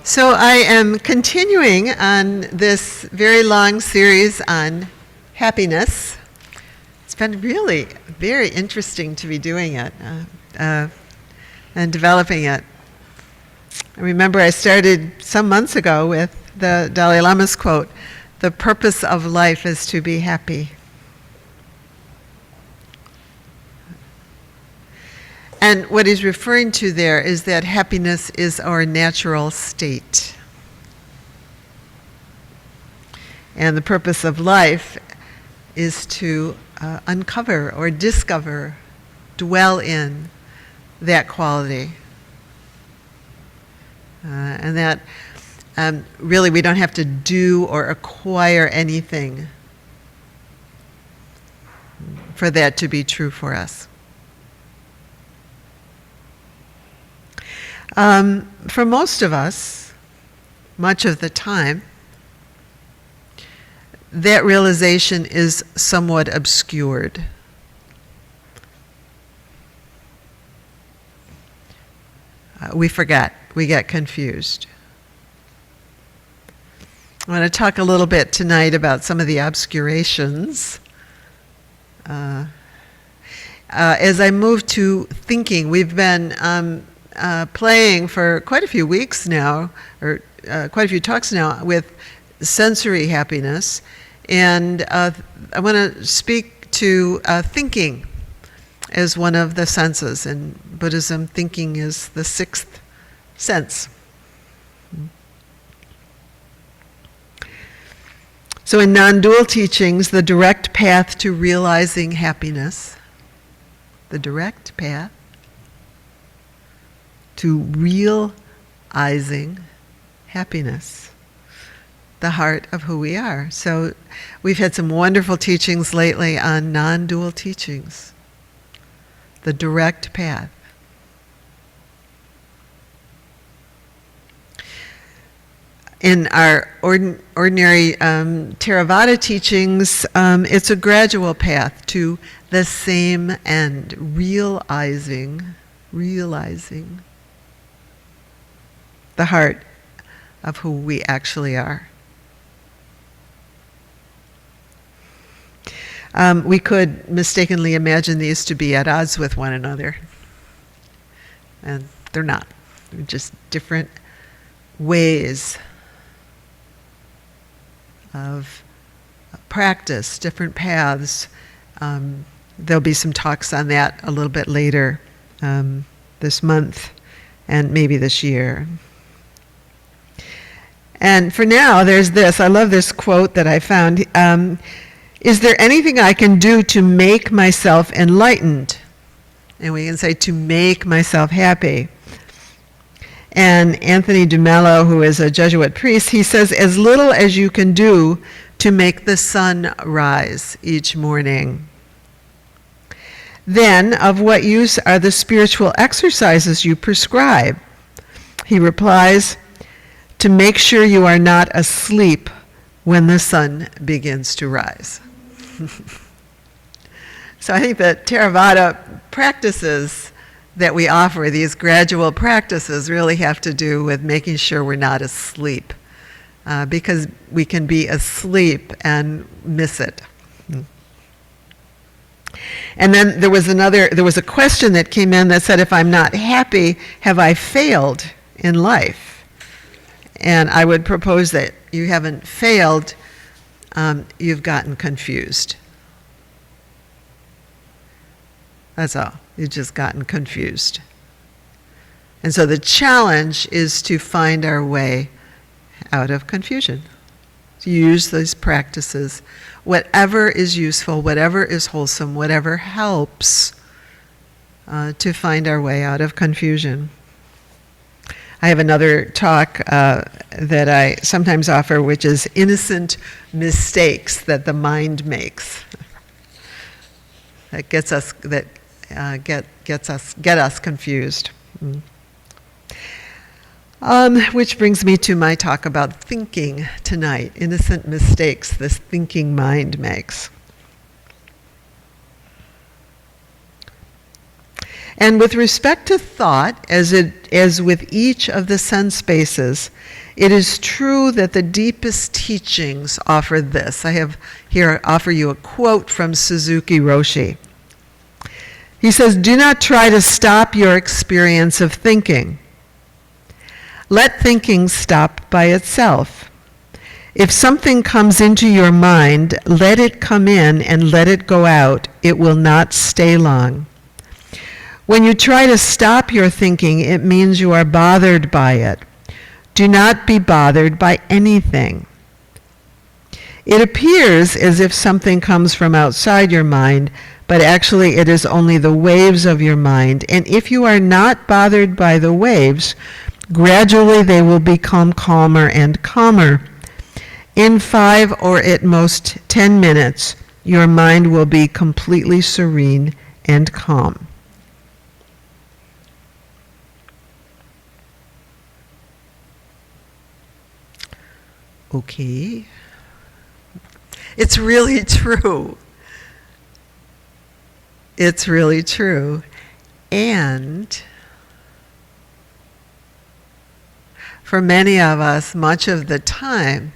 So I am continuing on this very long series on happiness. It's been really very interesting to be doing it and developing it. I remember I started some months ago with the Dalai Lama's quote, "The purpose of life is to be happy." And what he's referring to there is that happiness is our natural state. And the purpose of life is to uncover or discover, dwell in that quality. And that really we don't have to do or acquire anything for that to be true for us. For most of us, much of the time, that realization is somewhat obscured. We forget, we get confused. I want to talk a little bit tonight about some of the obscurations. As I move to thinking, we've been playing for quite a few weeks now, or quite a few talks now, with sensory happiness. And I want to speak to thinking as one of the senses. In Buddhism, thinking is the sixth sense. So in non-dual teachings, the direct path to realizing happiness, the direct path to realizing happiness, the heart of who we are. So we've had some wonderful teachings lately on non-dual teachings, the direct path. In our ordinary Theravada teachings, it's a gradual path to the same end, realizing the heart of who we actually are. We could mistakenly imagine these to be at odds with one another, and they're not. They're just different ways of practice, different paths. There'll be some talks on that a little bit later this month and maybe this year. And for now, there's this. I love this quote that I found. Is there anything I can do to make myself enlightened? And we can say, to make myself happy. And Anthony DeMello, who is a Jesuit priest, he says, as little as you can do to make the sun rise each morning. Then, of what use are the spiritual exercises you prescribe? He replies, to make sure you are not asleep when the sun begins to rise. So I think that Theravada practices that we offer, these gradual practices, really have to do with making sure we're not asleep, because we can be asleep and miss it. And then there was a question that came in that said, if I'm not happy, have I failed in life? And I would propose that you haven't failed, you've gotten confused. That's all. You've just gotten confused. And so the challenge is to find our way out of confusion. To use these practices, whatever is useful, whatever is wholesome, whatever helps, to find our way out of confusion. I have another talk that I sometimes offer, which is innocent mistakes that the mind makes. That get us confused. Which brings me to my talk about thinking tonight. Innocent mistakes this thinking mind makes. And with respect to thought, as with each of the sense bases, it is true that the deepest teachings offer this. I have here offer you a quote from Suzuki Roshi. He says, "Do not try to stop your experience of thinking. Let thinking stop by itself. If something comes into your mind, let it come in and let it go out. It will not stay long. When you try to stop your thinking, it means you are bothered by it. Do not be bothered by anything. It appears as if something comes from outside your mind, but actually it is only the waves of your mind. And if you are not bothered by the waves, gradually they will become calmer and calmer. In 5 or at most 10 minutes, your mind will be completely serene and calm." Okay. It's really true. It's really true. And for many of us, much of the time,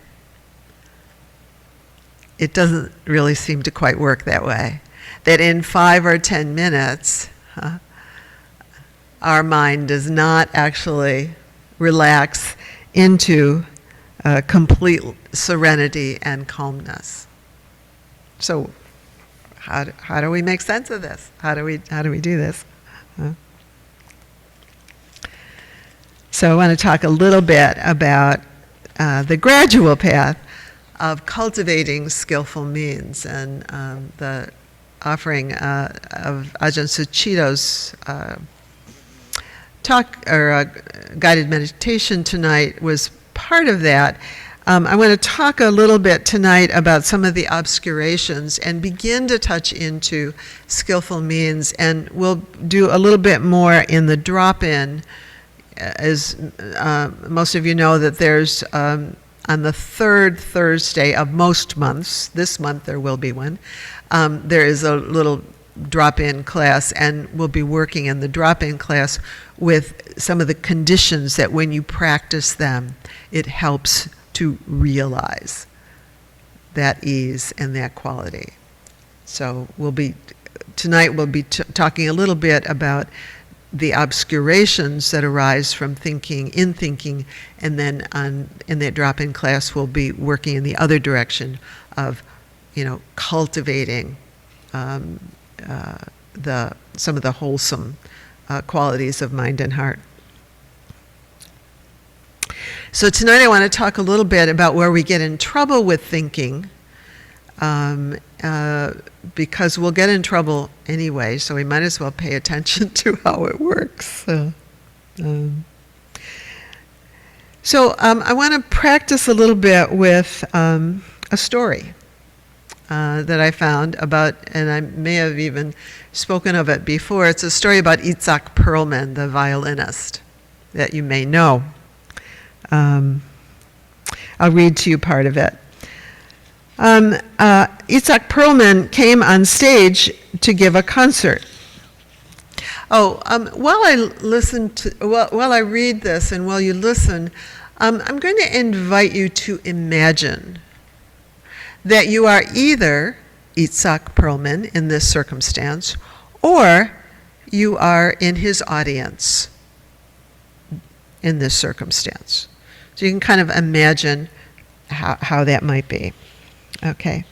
it doesn't really seem to quite work that way. That in 5 or 10 minutes, our mind does not actually relax into complete serenity and calmness. So, how do we make sense of this? How do we do this? So I want to talk a little bit about the gradual path of cultivating skillful means, and the offering of Ajahn Suchito's talk or guided meditation tonight was part of that. I want to talk a little bit tonight about some of the obscurations and begin to touch into skillful means, and we'll do a little bit more in the drop-in. As most of you know, that there's on the 3rd Thursday of most months, this month there will be one, there is a little drop-in class, and we'll be working in the drop-in class with some of the conditions that when you practice them, it helps to realize that ease and that quality. So tonight we'll be talking a little bit about the obscurations that arise from thinking, and then in that drop-in class we'll be working in the other direction of, cultivating some of the wholesome qualities of mind and heart. So tonight I want to talk a little bit about where we get in trouble with thinking, because we'll get in trouble anyway, so we might as well pay attention to how it works. So I want to practice a little bit with a story that I found about, and I may have even spoken of it before. It's a story about Itzhak Perlman, the violinist, that you may know. I'll read to you part of it. Itzhak Perlman came on stage to give a concert. While I read this and while you listen, I'm going to invite you to imagine that you are either Itzhak Perlman in this circumstance, or you are in his audience in this circumstance. So you can kind of imagine how that might be. Okay.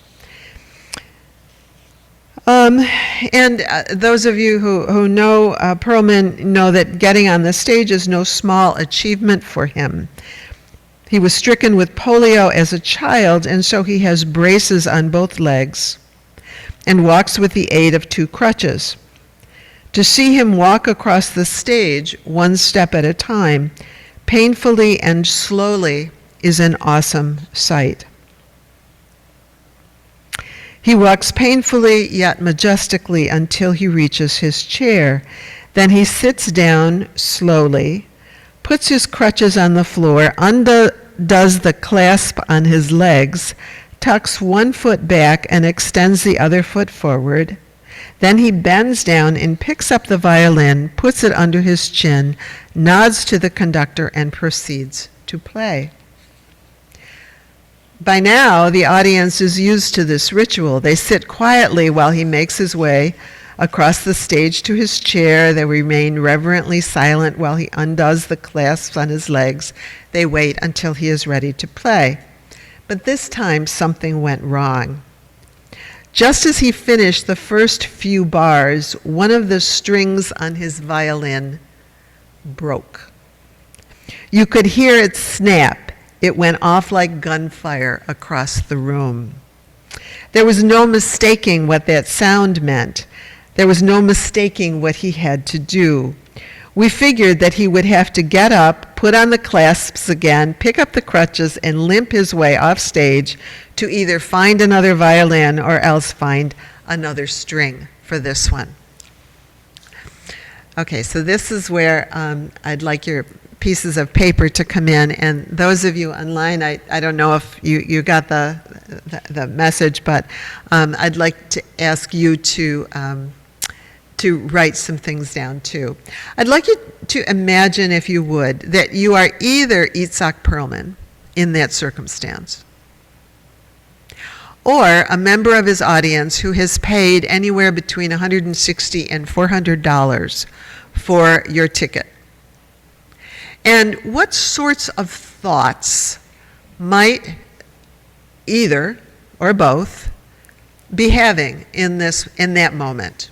And those of you who know Perlman know that getting on the stage is no small achievement for him. He was stricken with polio as a child, and so he has braces on both legs and walks with the aid of 2 crutches. To see him walk across the stage, one step at a time, painfully and slowly, is an awesome sight. He walks painfully yet majestically until he reaches his chair. Then he sits down slowly, puts his crutches on the floor, undoes the clasp on his legs, tucks one foot back and extends the other foot forward, Then he bends down and picks up the violin, puts it under his chin, nods to the conductor, and proceeds to play. By now, the audience is used to this ritual. They sit quietly while he makes his way across the stage to his chair. They remain reverently silent while he undoes the clasps on his legs. They wait until he is ready to play. But this time, something went wrong. Just as he finished the first few bars, one of the strings on his violin broke. You could hear it snap. It went off like gunfire across the room. There was no mistaking what that sound meant. There was no mistaking what he had to do. We figured that he would have to get up, put on the clasps again, pick up the crutches, and limp his way off stage to either find another violin or else find another string for this one. Okay, so this is where I'd like your pieces of paper to come in, and those of you online, I don't know if you got the message, but I'd like to ask you to write some things down too. I'd like you to imagine, if you would, that you are either Itzhak Perlman in that circumstance, or a member of his audience who has paid anywhere between $160 and $400 for your ticket. And what sorts of thoughts might either or both be having in that moment?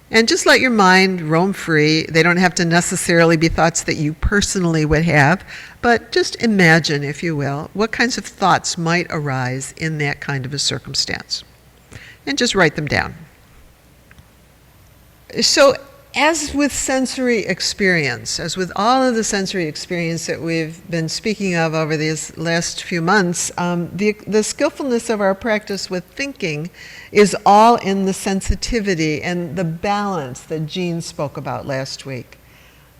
And just let your mind roam free. They don't have to necessarily be thoughts that you personally would have, but just imagine, if you will, what kinds of thoughts might arise in that kind of a circumstance. And just write them down. So, as with sensory experience, as with all of the sensory experience that we've been speaking of over these last few months, the skillfulness of our practice with thinking is all in the sensitivity and the balance that Jean spoke about last week.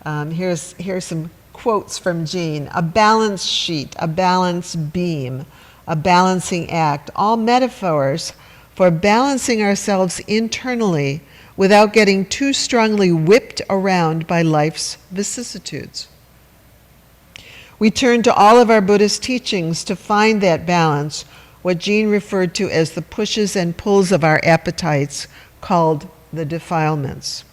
Here's some quotes from Jean. A balance sheet, a balance beam, a balancing act, all metaphors for balancing ourselves internally without getting too strongly whipped around by life's vicissitudes. We turn to all of our Buddhist teachings to find that balance, what Jean referred to as the pushes and pulls of our appetites, called the defilements.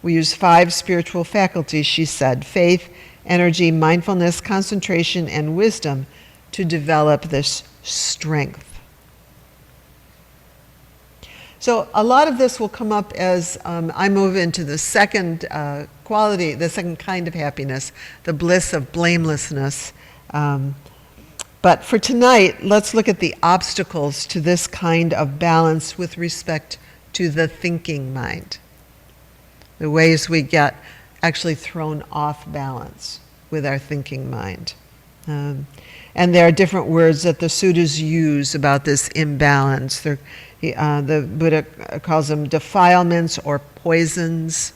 We use 5 spiritual faculties, she said: faith, energy, mindfulness, concentration, and wisdom, to develop this strength. So a lot of this will come up as I move into the second quality, the second kind of happiness, the bliss of blamelessness. But for tonight, let's look at the obstacles to this kind of balance with respect to the thinking mind. The ways we get actually thrown off balance with our thinking mind. And there are different words that the suttas use about this imbalance. The Buddha calls them defilements or poisons.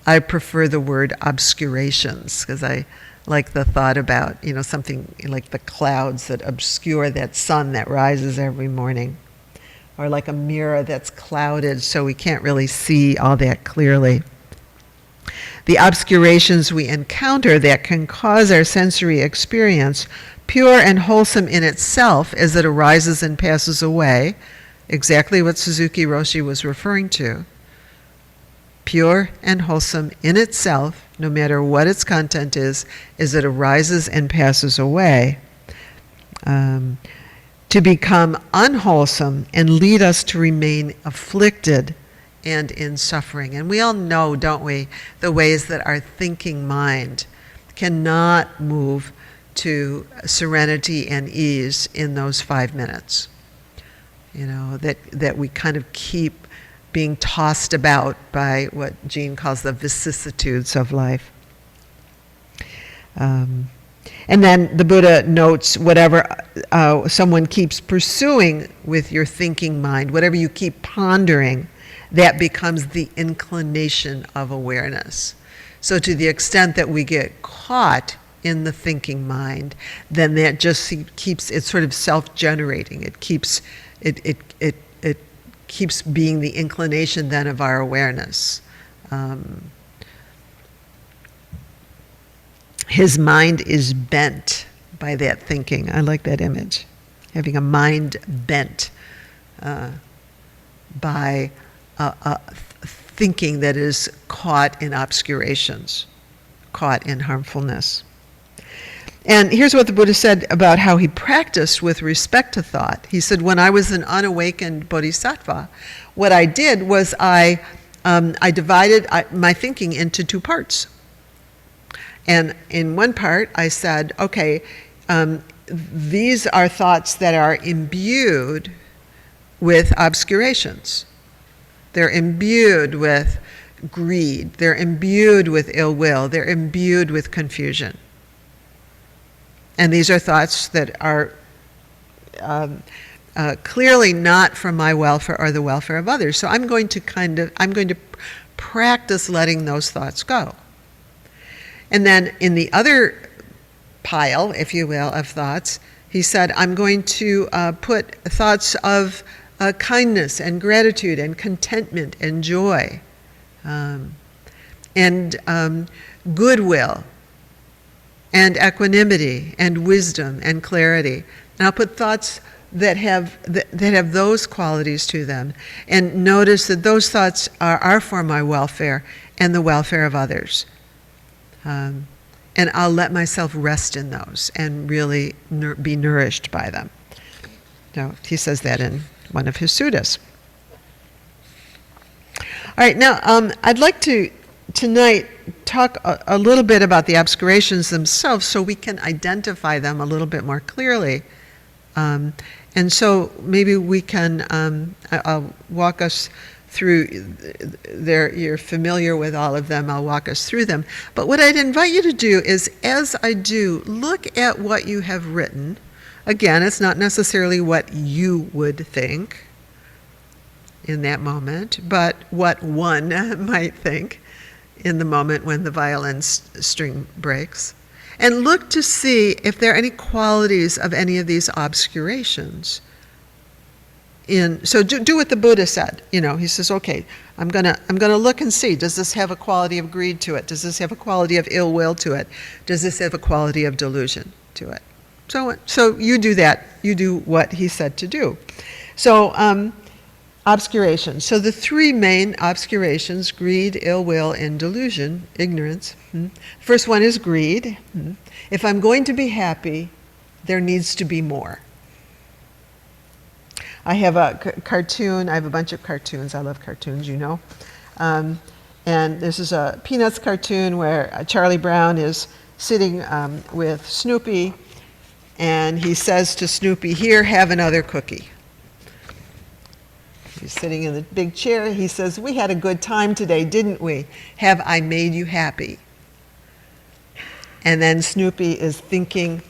I prefer the word obscurations because I like the thought about, something like the clouds that obscure that sun that rises every morning, or like a mirror that's clouded so we can't really see all that clearly. The obscurations we encounter that can cause our sensory experience, pure and wholesome in itself as it arises and passes away, exactly what Suzuki Roshi was referring to. Pure and wholesome in itself, no matter what its content is, as it arises and passes away. To become unwholesome and lead us to remain afflicted and in suffering. And we all know, don't we, the ways that our thinking mind cannot move to serenity and ease in those 5 minutes. That we kind of keep being tossed about by what Jean calls the vicissitudes of life. And then the Buddha notes whatever someone keeps pursuing with your thinking mind, whatever you keep pondering, that becomes the inclination of awareness. So to the extent that we get caught in the thinking mind, then that just keeps, it's sort of self-generating. It keeps, it keeps being the inclination then of our awareness. His mind is bent by that thinking. I like that image. Having a mind bent by thinking that is caught in obscurations, caught in harmfulness. And here's what the Buddha said about how he practiced with respect to thought. He said, when I was an unawakened bodhisattva, what I did was I divided my thinking into two parts. And in one part, I said, okay, these are thoughts that are imbued with obscurations. They're imbued with greed. They're imbued with ill will. They're imbued with confusion. And these are thoughts that are clearly not for my welfare or the welfare of others. So I'm going to practice letting those thoughts go. And then in the other pile, if you will, of thoughts, he said, I'm going to put thoughts of kindness and gratitude and contentment and joy and goodwill and equanimity and wisdom and clarity. And I'll put thoughts that have those qualities to them, and notice that those thoughts are for my welfare and the welfare of others. And I'll let myself rest in those and really be nourished by them. Now, he says that in one of his suttas. All right, now I'd like to tonight talk a little bit about the obscurations themselves so we can identify them a little bit more clearly. And so maybe we can, I'll walk us through, you're familiar with all of them, I'll walk us through them. But what I'd invite you to do is, as I do, look at what you have written. Again, it's not necessarily what you would think in that moment, but what one might think in the moment when the violin string breaks. And look to see if there are any qualities of any of these obscurations. So do what the Buddha said. He says, okay, I'm gonna look and see, does this have a quality of greed to it? Does this have a quality of ill will to it? Does this have a quality of delusion to it? So you do that. You do what he said to do. So obscurations. So the three main obscurations: greed, ill will, and delusion, ignorance. First one is greed. If I'm going to be happy, there needs to be more. I have a cartoon. I have a bunch of cartoons. I love cartoons, and this is a Peanuts cartoon where Charlie Brown is sitting with Snoopy, and he says to Snoopy, "Here, have another cookie." He's sitting in the big chair. He says, "We had a good time today, didn't we? Have I made you happy?" And then Snoopy is thinking,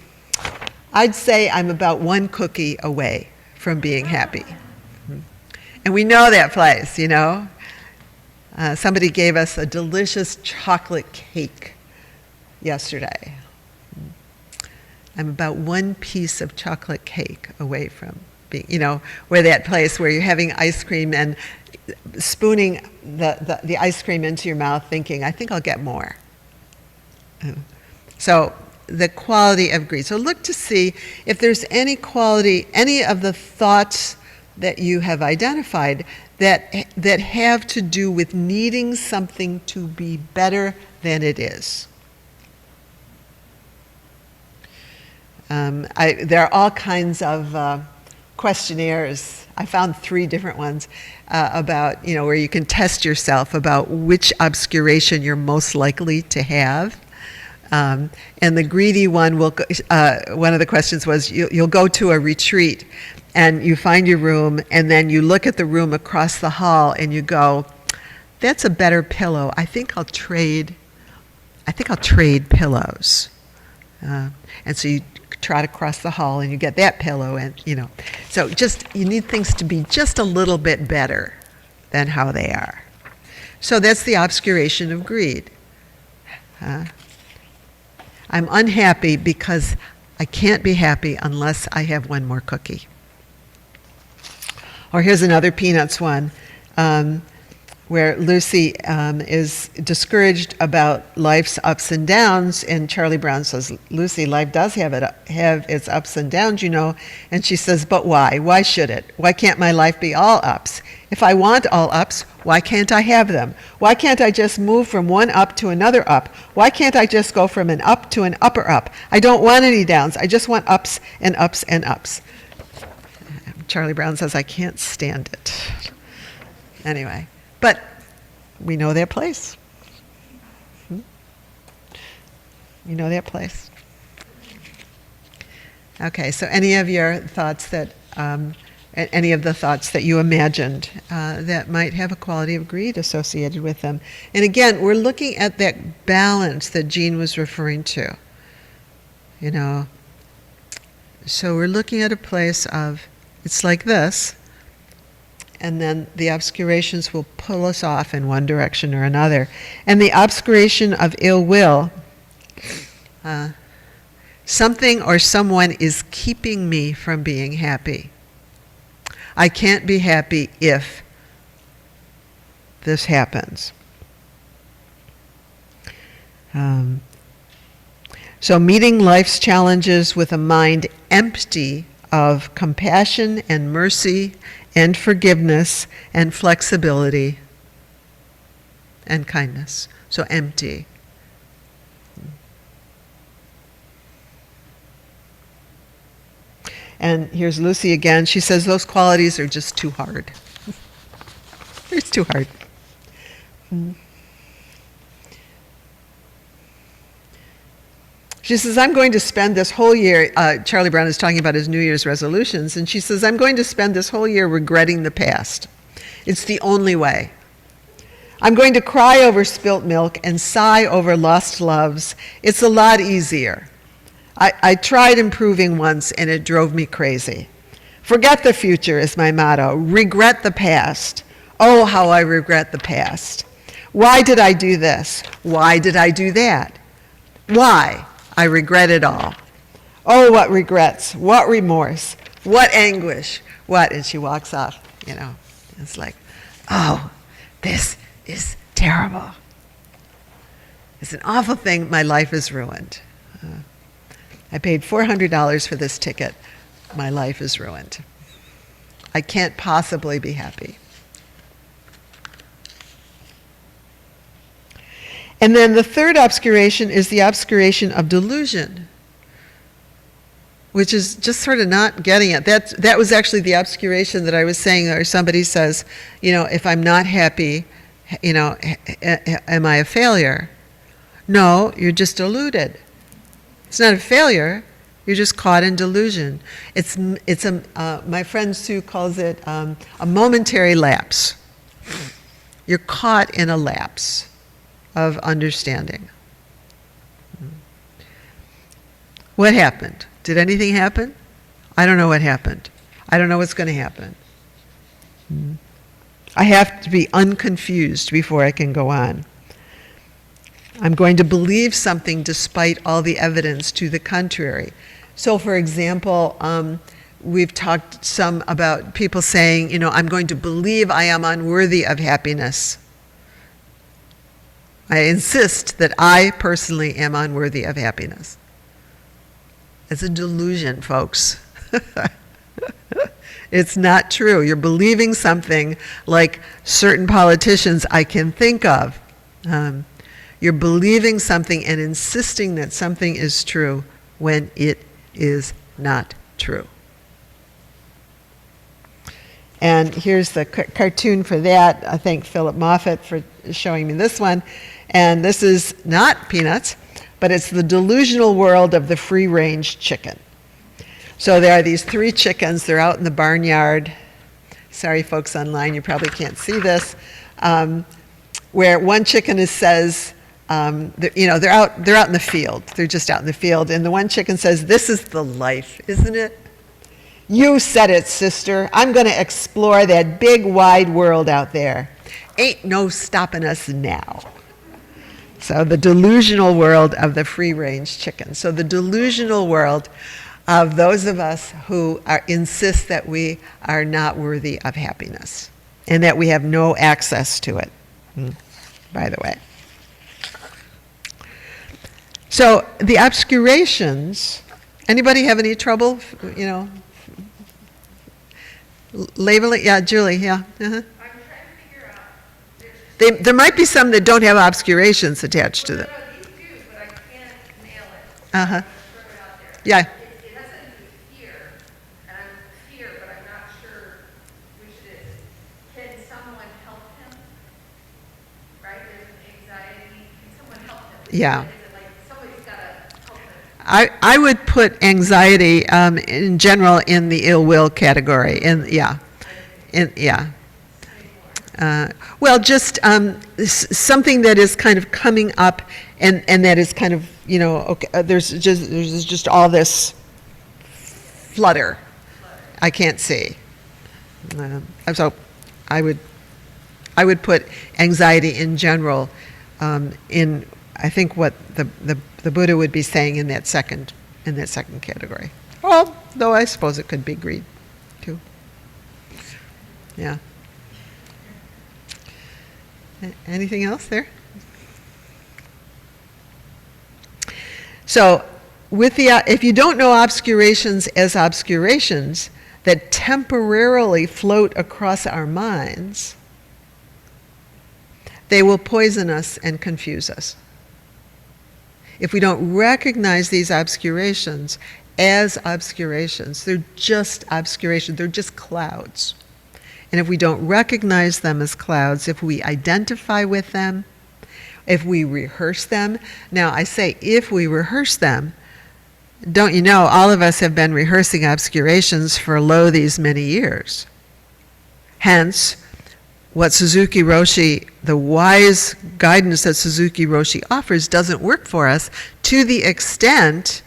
"I'd say I'm about one cookie away from being happy." And we know that place, Somebody gave us a delicious chocolate cake yesterday. I'm about one piece of chocolate cake away from being, where that place where you're having ice cream and spooning the ice cream into your mouth thinking, I think I'll get more. So the quality of greed. So look to see if there's any quality, any of the thoughts that you have identified that have to do with needing something to be better than it is. There are all kinds of questionnaires. I found 3 different ones about, where you can test yourself about which obscuration you're most likely to have. And the greedy one will. One of the questions was, you'll go to a retreat, and you find your room, and then you look at the room across the hall, and you go, "That's a better pillow. I think I'll trade pillows." And so you trot across the hall, and you get that pillow, and So you need things to be just a little bit better than how they are. So that's the obscuration of greed. I'm unhappy because I can't be happy unless I have one more cookie. Or here's another Peanuts one, where Lucy is discouraged about life's ups and downs, and Charlie Brown says, Lucy, life does have its ups and downs, you know. And she says, but why? Why should it? Why can't my life be all ups? If I want all ups, why can't I have them? Why can't I just move from one up to another up? Why can't I just go from an up to an upper up? I don't want any downs. I just want ups and ups and ups. Charlie Brown says, I can't stand it. Anyway. But we know their place. We know their place. Okay, so any of your thoughts that, any of the thoughts that you imagined that might have a quality of greed associated with them. And again, we're looking at that balance that Jean was referring to. You know, so we're looking at a place of, it's like this, and then the obscurations will pull us off in one direction or another. And the obscuration of ill will, something or someone is keeping me from being happy. I can't be happy if this happens. So meeting life's challenges with a mind empty of compassion and mercy and forgiveness and flexibility and kindness. So empty. And here's Lucy again. She says those qualities are just too hard. It's too hard. She says, I'm going to spend this whole year, Charlie Brown is talking about his New Year's resolutions, and she says, I'm going to spend this whole year regretting the past. It's the only way. I'm going to cry over spilt milk and sigh over lost loves. It's a lot easier. I tried improving once, and it drove me crazy. Forget the future is my motto. Regret the past. Oh, how I regret the past. Why did I do this? Why did I do that? Why? I regret it all. Oh, what regrets, what remorse, what anguish, what, and she walks off, you know. It's like, oh, this is terrible. It's an awful thing, my life is ruined. I paid $400 for this ticket, my life is ruined. I can't possibly be happy. And then the third obscuration is the obscuration of delusion, which is just sort of not getting it. That was actually the obscuration that I was saying, or somebody says, you know, if I'm not happy, you know, am I a failure? No, you're just deluded. It's not a failure, you're just caught in delusion. It's my friend Sue calls it a momentary lapse. You're caught in a lapse of understanding. What happened? Did anything happen? I don't know what happened. I don't know what's going to happen. I have to be unconfused before I can go on. I'm going to believe something despite all the evidence to the contrary. So, for example, we've talked some about people saying, you know, I'm going to believe I am unworthy of happiness. I insist that I personally am unworthy of happiness. It's a delusion, folks. It's not true. You're believing something like certain politicians I can think of. You're believing something and insisting that something is true when it is not true. And here's the cartoon for that. I thank Philip Moffat for showing me this one. And this is not Peanuts, but it's the delusional world of the free-range chicken. So there are these 3 chickens. They're out in the barnyard. Sorry, folks online, you probably can't see this. Where one chicken says, you know, they're out in the field. They're just out in the field. And the one chicken says, this is the life, isn't it? You said it, sister. I'm going to explore that big, wide world out there. Ain't no stopping us now. So the delusional world of the free-range chicken. So the delusional world of those of us who insist that we are not worthy of happiness and that we have no access to it, by the way. So the obscurations, anybody have any trouble, labeling? Yeah, Julie, yeah. Uh-huh. I'm trying to figure out. There might be some that don't have obscurations attached to them. No, these do, but I can't nail it. Uh-huh. I'm throw it out there. Yeah. It has something to do with fear, and I'm fear, but I'm not sure which it is. Can someone help him? Right? There's an anxiety. Can someone help him? Yeah. Is it like somebody's got to help him? I would put anxiety in general in the ill will category. Well, just something that is kind of coming up, and that is kind of okay. There's just all this flutter. I can't see. So I would put anxiety in general in, I think, what the Buddha would be saying in that second category. Though I suppose it could be greed too. Yeah. Anything else there? So, if you don't know obscurations as obscurations that temporarily float across our minds, they will poison us and confuse us. If we don't recognize these obscurations as obscurations, they're just obscurations, they're just clouds. And if we don't recognize them as clouds, if we identify with them, if we rehearse them, now I say if we rehearse them, don't you know, all of us have been rehearsing obscurations for these many years. Hence, what Suzuki Roshi, the wise guidance that Suzuki Roshi offers doesn't work for us to the extent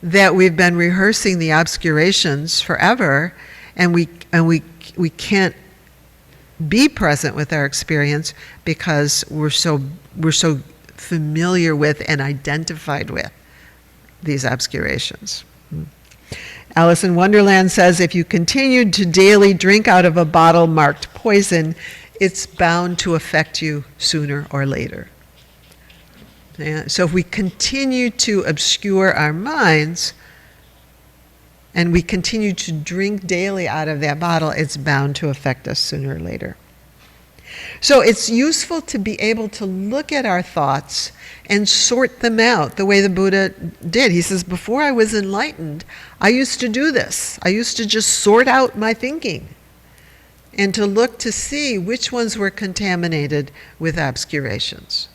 that we've been rehearsing the obscurations forever, and we can't be present with our experience because we're so familiar with and identified with these obscurations. Alice in Wonderland says, if you continued to daily drink out of a bottle marked poison, it's bound to affect you sooner or later. Yeah, so if we continue to obscure our minds and we continue to drink daily out of that bottle, it's bound to affect us sooner or later. So it's useful to be able to look at our thoughts and sort them out the way the Buddha did. He says, before I was enlightened, I used to do this. I used to just sort out my thinking and to look to see which ones were contaminated with obscurations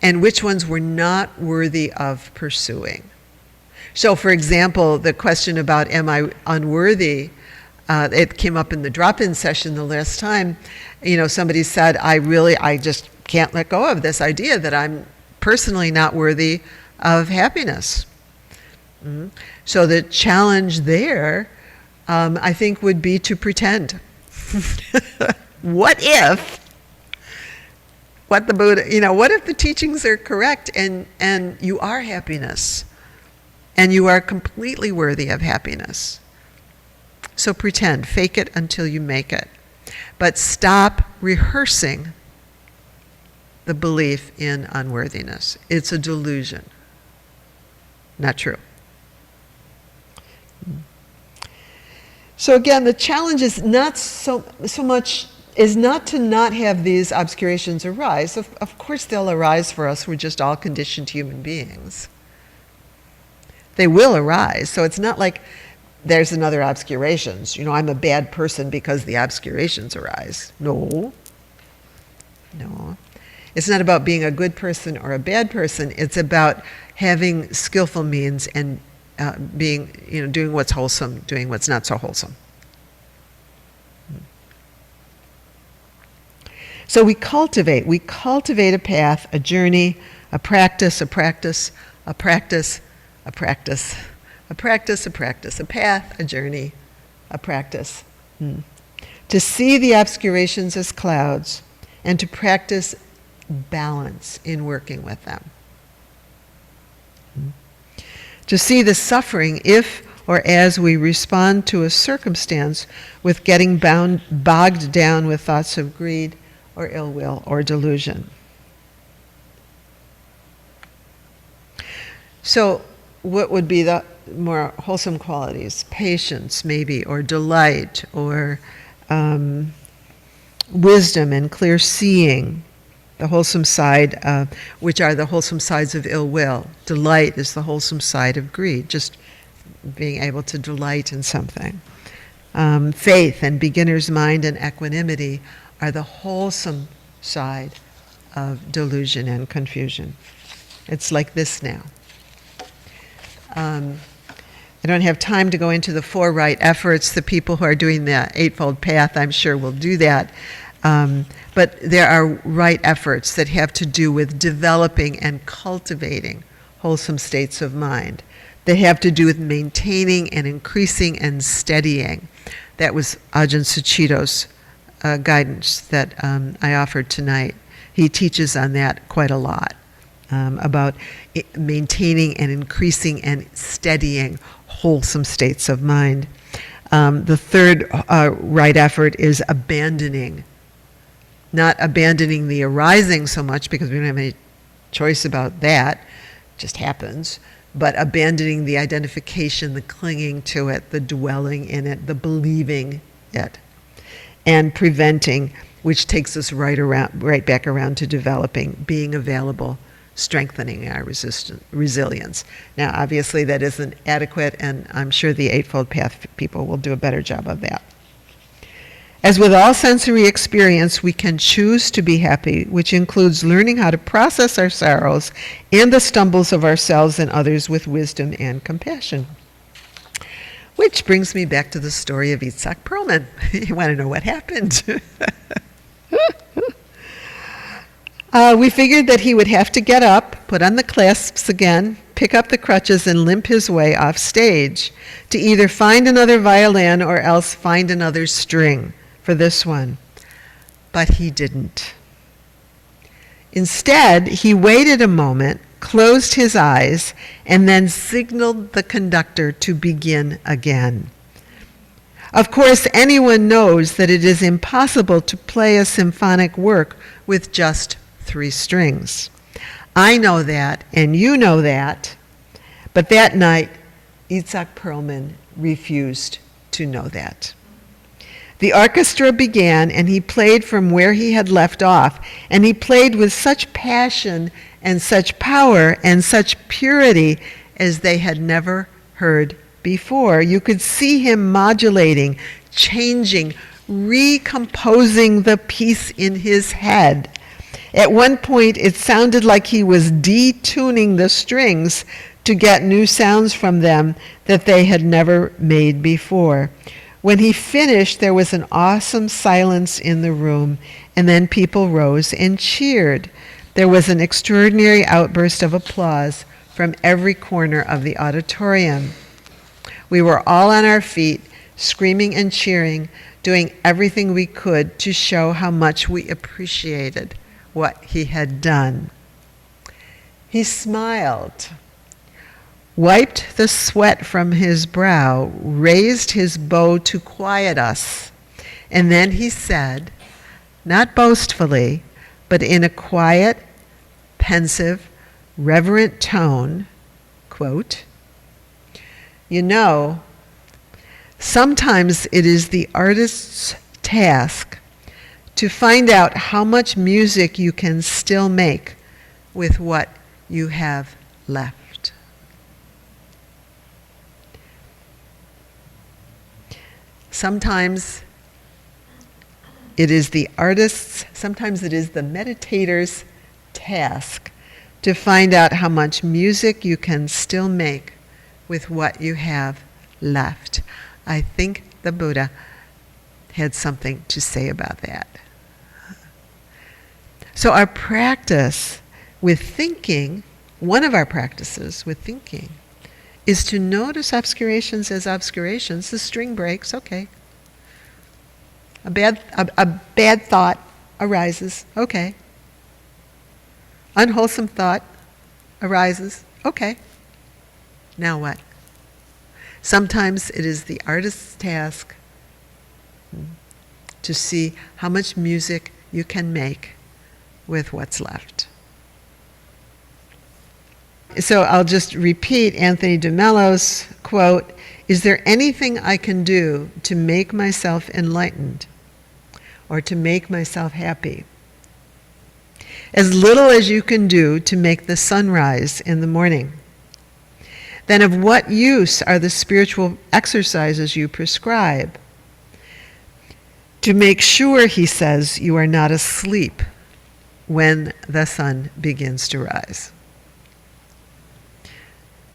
and which ones were not worthy of pursuing. So, for example, the question about am I unworthy, it came up in the drop-in session the last time. Somebody said, I just can't let go of this idea that I'm personally not worthy of happiness. So the challenge there, I think, would be to pretend. What if the teachings are correct and you are happiness? And you are completely worthy of happiness. So pretend, fake it until you make it. But stop rehearsing the belief in unworthiness. It's a delusion. Not true. So again, the challenge is not so much is not to not have these obscurations arise. Of course they'll arise for us. We're just all conditioned human beings. They will arise. So it's not like there's another obscurations. I'm a bad person because the obscurations arise. No. It's not about being a good person or a bad person. It's about having skillful means and doing what's wholesome, doing what's not so wholesome. So we cultivate a path, a journey, a practice, a path, a journey, a practice. To see the obscurations as clouds and to practice balance in working with them. To see the suffering if or as we respond to a circumstance with getting bogged down with thoughts of greed or ill will or delusion. So what would be the more wholesome qualities? Patience, maybe, or delight, or wisdom and clear seeing, the wholesome side, which are the wholesome sides of ill will. Delight is the wholesome side of greed, just being able to delight in something. Faith and beginner's mind and equanimity are the wholesome side of delusion and confusion. It's like this now. I don't have time to go into the 4 right efforts. The people who are doing the Eightfold Path, I'm sure, will do that. But there are right efforts that have to do with developing and cultivating wholesome states of mind. They have to do with maintaining and increasing and steadying. That was Ajahn Suchito's guidance that I offered tonight. He teaches on that quite a lot, about maintaining and increasing and steadying wholesome states of mind. The third right effort is abandoning. Not abandoning the arising so much, because we don't have any choice about that, it just happens, but abandoning the identification, the clinging to it, the dwelling in it, the believing it, and preventing, which takes us right back around to developing, being available, strengthening our resilience. Now, obviously, that isn't adequate, and I'm sure the Eightfold Path people will do a better job of that. As with all sensory experience, we can choose to be happy, which includes learning how to process our sorrows and the stumbles of ourselves and others with wisdom and compassion. Which brings me back to the story of Itzhak Perlman. You want to know what happened? We figured that he would have to get up, put on the clasps again, pick up the crutches, and limp his way off stage to either find another violin or else find another string for this one. But he didn't. Instead, he waited a moment, closed his eyes, and then signaled the conductor to begin again. Of course, anyone knows that it is impossible to play a symphonic work with just 3 strings. I know that, and you know that, but that night, Itzhak Perlman refused to know that. The orchestra began, and he played from where he had left off, and he played with such passion and such power and such purity as they had never heard before. You could see him modulating, changing, recomposing the piece in his head. At one point, it sounded like he was detuning the strings to get new sounds from them that they had never made before. When he finished, there was an awesome silence in the room, and then people rose and cheered. There was an extraordinary outburst of applause from every corner of the auditorium. We were all on our feet, screaming and cheering, doing everything we could to show how much we appreciated what he had done. He smiled, wiped the sweat from his brow, raised his bow to quiet us, and then he said, not boastfully, but in a quiet, pensive, reverent tone, quote, "You know, sometimes it is the artist's task to find out how much music you can still make with what you have left." Sometimes it is the artist's, sometimes it is the meditator's task to find out how much music you can still make with what you have left. I think the Buddha had something to say about that. So our practice with thinking, one of our practices with thinking, is to notice obscurations as obscurations. The string breaks, okay. A bad thought arises, okay. Unwholesome thought arises, okay. Now what? Sometimes it is the artist's task to see how much music you can make with what's left. So I'll just repeat Anthony DeMello's quote, "Is there anything I can do to make myself enlightened or to make myself happy? As little as you can do to make the sun rise in the morning. Then of what use are the spiritual exercises you prescribe? To make sure," he says, "you are not asleep when the sun begins to rise."